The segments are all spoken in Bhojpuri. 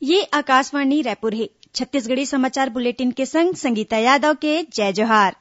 ये आकाशवाणी रायपुर है। छत्तीसगढ़ी समाचार बुलेटिन के संग संगीता यादव के जय जोहार।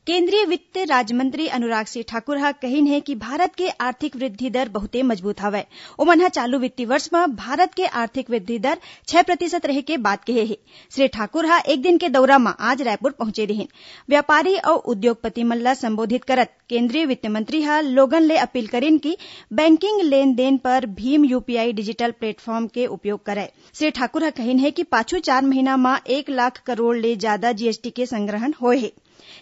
केंद्रीय वित्त राज्य मंत्री अनुराग सिंह ठाकुर ह कहिन है कि भारत के आर्थिक वृद्धि दर बहुते मजबूत हवय। ओमन ह चालू वित्तीय वर्ष में भारत के आर्थिक वृद्धि दर 6% रहे के बात कहे हे। श्री ठाकुर ह एक दिन के दौरा में आज रायपुर पहुंचे रहिन। व्यापारी और उद्योगपति मन ला संबोधित करत केंद्रीय वित्त मंत्री ह लोगन ले अपील करिन कि बैंकिंग लेन देन पर भीम यूपीआई डिजिटल प्लेटफॉर्म के उपयोग करय। श्री ठाकुर ह कहिन है कि पाछू 4 महीना में 1 लाख करोड़ ले ज्यादा जीएसटी के संग्रहण होए हे।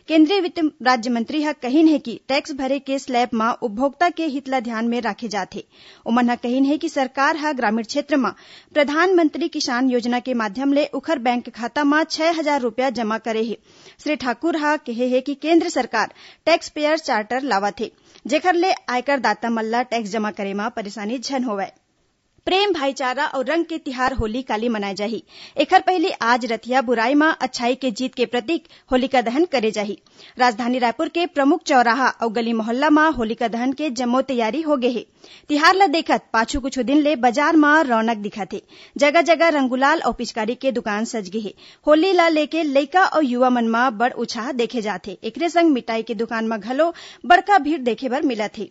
केंद्रीय वित्त राज्य मंत्री ह कहिन है कि टैक्स भरे के स्लैब में उपभोक्ता के हित ला ध्यान में राखे जाथे। ओमन ह कहिन है कि सरकार ह ग्रामीण क्षेत्र में प्रधानमंत्री किसान योजना के माध्यम ले उखर बैंक खाता में 6,000 रुपया जमा करे हे। श्री ठाकुर ह कहे है कि केंद्र सरकार टैक्स पेयर चार्टर लावत हे, जेखर ले आयकर दाता मन ला टैक्स जमा करे में परेशानी झन होवय। प्रेम भाईचारा और रंग के तिहार होली काली मनाए जाही। एखर पहले आज रतिया बुराई में अच्छाई के जीत के प्रतीक होलिका दहन करे जाही। राजधानी रायपुर के प्रमुख चौराहा और गली मोहल्ला में होलिका दहन के जम्मो तैयारी हो गए हे। तिहार ला देखत पाछू कुछ दिन ले बाजार में रौनक दिखत हे। जगह जगह रंगुलाल और पिचकारी के दुकान सज गए हे। होली ला लेके लइका और युवा मन में बड़ उत्साह देखे जाथे। एकरे संग मिठाई के दुकान में घलो बड़का भीड़ देखे बर मिलत हे।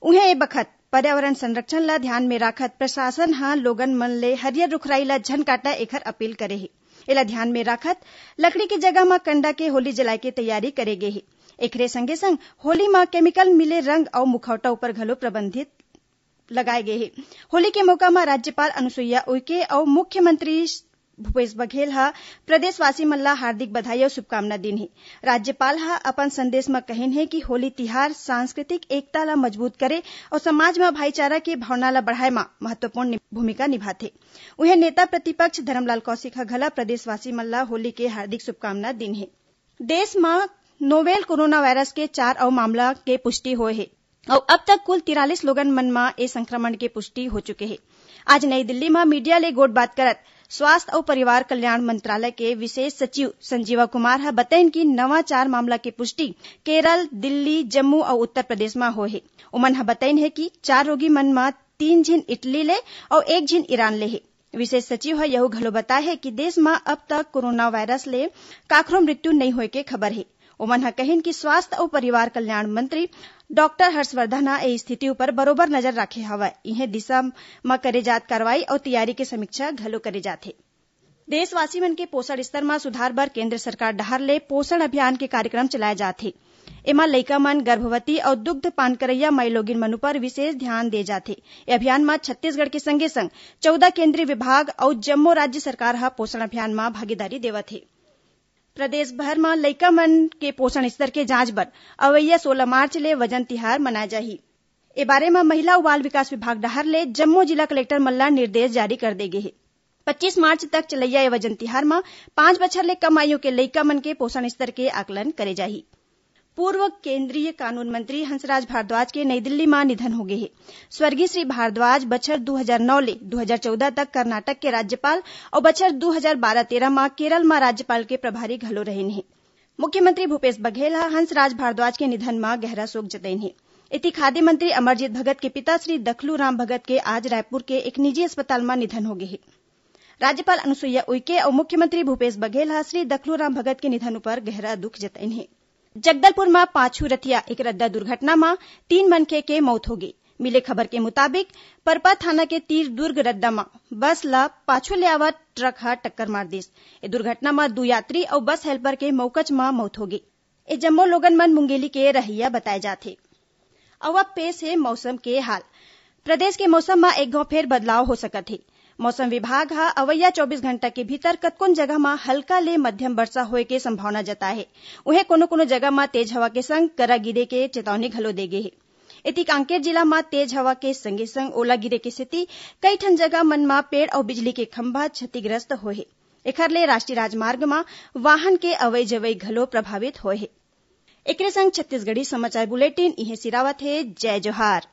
उहे ए बखत पर्यावरण संरक्षण ला ध्यान में राखत प्रशासन ह लोगन मन ले हरियर रुखराई ला झन काटा एखर अपील करे हे। एला ध्यान में राखत लकड़ी के जगह में कंडा के होली जलाए के तैयारी करे गे हे। एकरे संगे संग होली में केमिकल मिले रंग और मुखौटा ऊपर घलो प्रतिबंधित लगाए गए हे। होली के मौका में राज्यपाल अनुसुईया उइके और मुख्यमंत्री भूपेश बघेल ह प्रदेशवासी मन ला हार्दिक बधाई और शुभकामना दिन हे। राज्यपाल ह अपन संदेश में कहिन है कि होली तिहार सांस्कृतिक एकता ला मजबूत करे और समाज में भाईचारा के भावना ला बढ़ाए में महत्वपूर्ण भूमिका निभाथे। उहे नेता प्रतिपक्ष धर्मलाल कौशिक ह घला प्रदेशवासी मन ला होली के हार्दिक शुभकामना दिन हे। देश में नोवेल कोरोना वायरस के 4 और मामला के पुष्टि होए हे और अब तक कुल 43 लोगन मन में ए संक्रमण के पुष्टि हो चुके हे। आज नई दिल्ली में मीडिया ले गोट बात करत स्वास्थ्य और परिवार कल्याण मंत्रालय के विशेष सचिव संजीवा कुमार ह बताइन कि नवा 4 मामला के पुष्टि केरल, दिल्ली, जम्मू और उत्तर प्रदेश में होए हे। ओमन ह बताइन है कि 4 रोगी मन में 3 झिन इटली ले और 1 झिन ईरान ले हे। विशेष सचिव ह यहू घलो बताए है कि देश में अब तक कोरोना वायरस ले काखरो मृत्यु नहीं होए के खबर है। ओमन ह कहिन कि स्वास्थ्य और परिवार कल्याण मंत्री डॉक्टर हर्षवर्धन ह ए स्थिति ऊपर बरोबर नजर राखे हवय। इहे दिशा में करे जात कार्रवाई और तैयारी के समीक्षा घलो करे जाथे। देशवासी मन के पोषण स्तर में सुधार बर केंद्र सरकार डहर ले पोषण अभियान के कार्यक्रम चलाए जाथे। एमा लइका मन, गर्भवती और दुग्ध पान करैया माईलोगिन मन पर विशेष ध्यान दे जाथे। ए अभियान में छत्तीसगढ़ के संगे संग 14 केंद्रीय विभाग और जम्मो राज्य सरकार ह पोषण अभियान में भागीदारी देवत हे। प्रदेश भर में लइका मन के पोषण स्तर के जांच बर अवैया 16 मार्च ले वजन तिहार मनाए जाही। ए बारे में महिला और बाल विकास विभाग डहर ले जम्मो जिला कलेक्टर मन ला निर्देश जारी कर दे गे हे। 25 मार्च तक चलैया ए वजन तिहार में 5 बछर ले कम आयु के लइका मन के पोषण स्तर के आकलन करे जाही। पूर्व केंद्रीय कानून मंत्री हंसराज भारद्वाज के नई दिल्ली में निधन हो गए हैं। स्वर्गीय श्री भारद्वाज बछर 2009 ले 2014 तक कर्नाटक के राज्यपाल और बछर 2012-13 में केरल में राज्यपाल के प्रभारी घलो रहिन हैं। मुख्यमंत्री भूपेश बघेल हंसराज भारद्वाज के निधन में गहरा शोक जतइन है। इति खाद्य मंत्री अमरजीत भगत के पिता श्री दखलू राम भगत के आज रायपुर के एक निजी अस्पताल में निधन हो गए है। राज्यपाल अनुसुईया उइके और मुख्यमंत्री भूपेश बघेल श्री दखलू राम भगत के निधन पर गहरा दुख जतइन है। जगदलपुर में पाछू रथिया एक रद्दा दुर्घटना में 3 मनखे के मौत हो गई। मिले खबर के मुताबिक परपा थाना के तीर दुर्ग रद्दा में बस ला पाछू ले आवत ट्रक ह टक्कर मार दिस। ए दुर्घटना में 2 यात्री और बस हेल्पर के मौकच में मौत हो गई। ए जम्मो लोगन मन मुंगेली के रहैया बताए जाथे। अब पेश है मौसम के हाल। प्रदेश के मौसम में एक घाव फेर बदलाव हो सकत है। मौसम विभाग ह अवैया 24 घंटा के भीतर कतकोन जगह में हल्का ले मध्यम वर्षा होए के संभावना जताए है। उहे कोनो जगह में तेज हवा के संग करा गिरे के चेतावनी घलो दे गे है। इति कांकेर जिला में तेज हवा के संगे संग ओला गिरे के स्थिति कई ठन जगह मन में पेड़ और बिजली के खंभा क्षतिग्रस्त होए है। एखर ले राष्ट्रीय राजमार्ग में वाहन के अवई जवई घलो प्रभावित होए है। एकरे संग छत्तीसगढ़ी समाचार बुलेटिन इहे सिरावत है। जय जोहार।